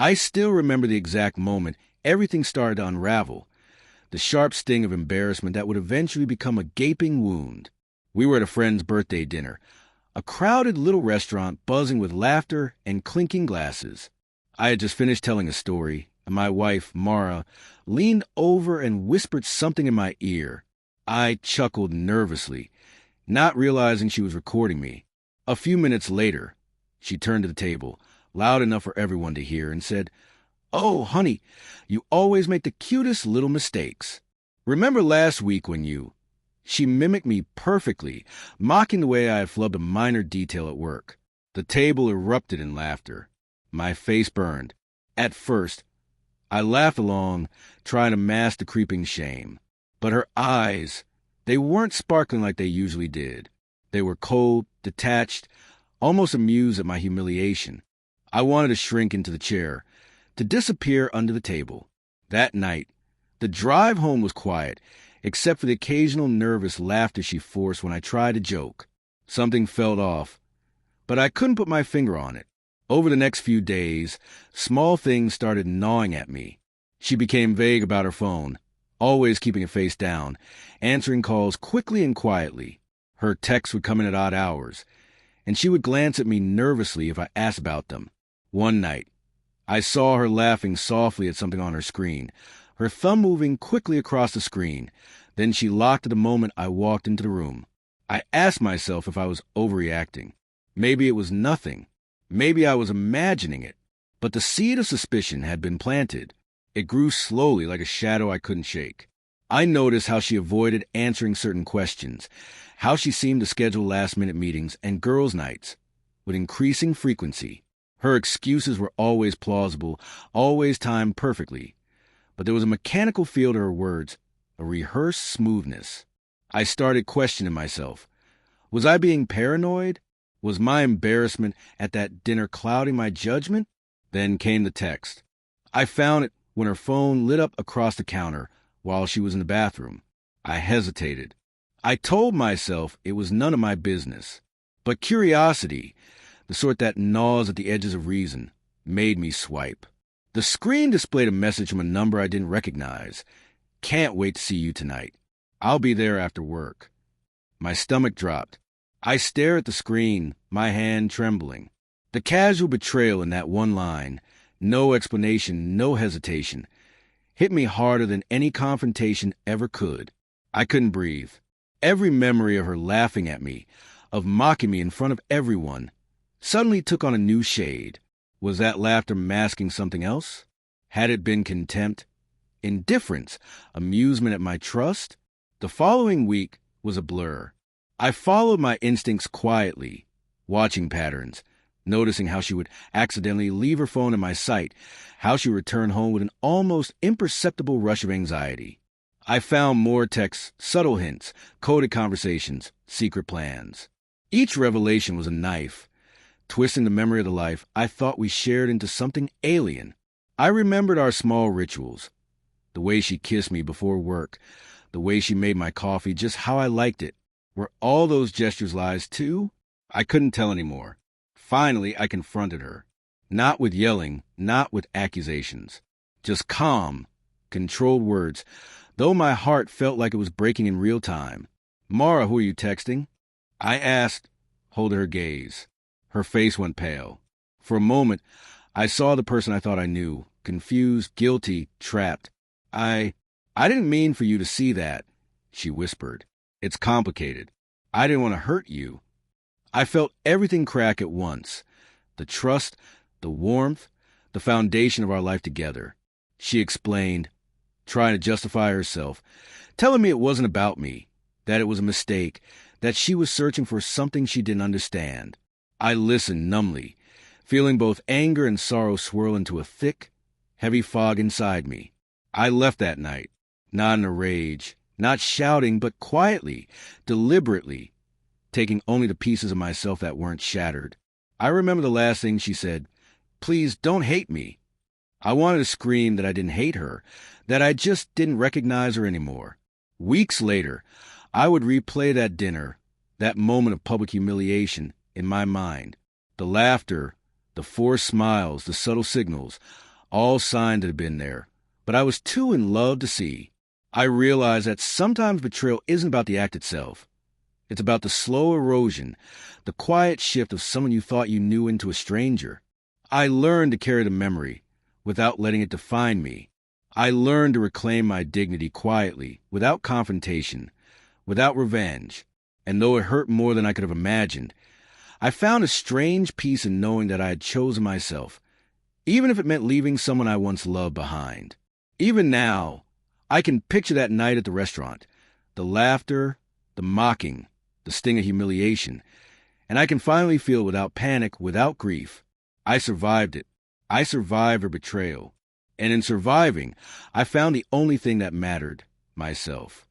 I still remember the exact moment everything started to unravel, the sharp sting of embarrassment that would eventually become a gaping wound. We were at a friend's birthday dinner, a crowded little restaurant buzzing with laughter and clinking glasses. I had just finished telling a story, and my wife, Mara, leaned over and whispered something in my ear. I chuckled nervously, not realizing she was recording me. A few minutes later, she turned to the table, loud enough for everyone to hear, and said, "Oh, honey, you always make the cutest little mistakes. Remember last week when you—" She mimicked me perfectly, mocking the way I had flubbed a minor detail at work. The table erupted in laughter. My face burned. At first, I laughed along, trying to mask the creeping shame. But her eyes, they weren't sparkling like they usually did. They were cold, detached, almost amused at my humiliation. I wanted to shrink into the chair, to disappear under the table. That night, the drive home was quiet, except for the occasional nervous laughter she forced when I tried to joke. Something felt off, but I couldn't put my finger on it. Over the next few days, small things started gnawing at me. She became vague about her phone, always keeping it face down, answering calls quickly and quietly. Her texts would come in at odd hours, and she would glance at me nervously if I asked about them. One night, I saw her laughing softly at something on her screen, her thumb moving quickly across the screen. Then she locked at the moment I walked into the room. I asked myself if I was overreacting. Maybe it was nothing. Maybe I was imagining it. But the seed of suspicion had been planted. It grew slowly like a shadow I couldn't shake. I noticed how she avoided answering certain questions, how she seemed to schedule last-minute meetings and girls' nights with increasing frequency. Her excuses were always plausible, always timed perfectly. But there was a mechanical feel to her words, a rehearsed smoothness. I started questioning myself. Was I being paranoid? Was my embarrassment at that dinner clouding my judgment? Then came the text. I found it when her phone lit up across the counter while she was in the bathroom. I hesitated. I told myself it was none of my business. But curiosity, the sort that gnaws at the edges of reason, made me swipe. The screen displayed a message from a number I didn't recognize. "Can't wait to see you tonight. I'll be there after work." My stomach dropped. I stared at the screen, my hand trembling. The casual betrayal in that one line, no explanation, no hesitation, hit me harder than any confrontation ever could. I couldn't breathe. Every memory of her laughing at me, of mocking me in front of everyone, suddenly took on a new shade. Was that laughter masking something else? Had it been contempt, indifference, amusement at my trust? The following week was a blur. I followed my instincts quietly, watching patterns, noticing how she would accidentally leave her phone in my sight, how she would return home with an almost imperceptible rush of anxiety. I found more texts, subtle hints, coded conversations, secret plans. Each revelation was a knife, twisting the memory of the life I thought we shared into something alien. I remembered our small rituals, the way she kissed me before work, the way she made my coffee just how I liked it. Were all those gestures lies too? I couldn't tell anymore. Finally, I confronted her. Not with yelling, not with accusations. Just calm, controlled words, though my heart felt like it was breaking in real time. "Mara, who are you texting?" I asked, holding her gaze. Her face went pale. For a moment, I saw the person I thought I knew, confused, guilty, trapped. I didn't mean for you to see that," she whispered. "It's complicated. I didn't want to hurt you." I felt everything crack at once. The trust, the warmth, the foundation of our life together. She explained, trying to justify herself, telling me it wasn't about me, that it was a mistake, that she was searching for something she didn't understand. I listened numbly, feeling both anger and sorrow swirl into a thick, heavy fog inside me. I left that night, not in a rage, not shouting, but quietly, deliberately, taking only the pieces of myself that weren't shattered. I remember the last thing she said, "Please don't hate me." I wanted to scream that I didn't hate her, that I just didn't recognize her anymore. Weeks later, I would replay that dinner, that moment of public humiliation, in my mind. The laughter, the forced smiles, the subtle signals, All signs had been there, but I was too in love to see. I realized that sometimes betrayal isn't about the act itself. It's about the slow erosion, the quiet shift of someone you thought you knew into a stranger. I learned to carry the memory without letting it define me. I learned to reclaim my dignity quietly, without confrontation, without revenge. And though it hurt more than I could have imagined, I found a strange peace in knowing that I had chosen myself, even if it meant leaving someone I once loved behind. Even now, I can picture that night at the restaurant, the laughter, the mocking, the sting of humiliation, and I can finally feel without panic, without grief. I survived it. I survived her betrayal. And in surviving, I found the only thing that mattered, myself.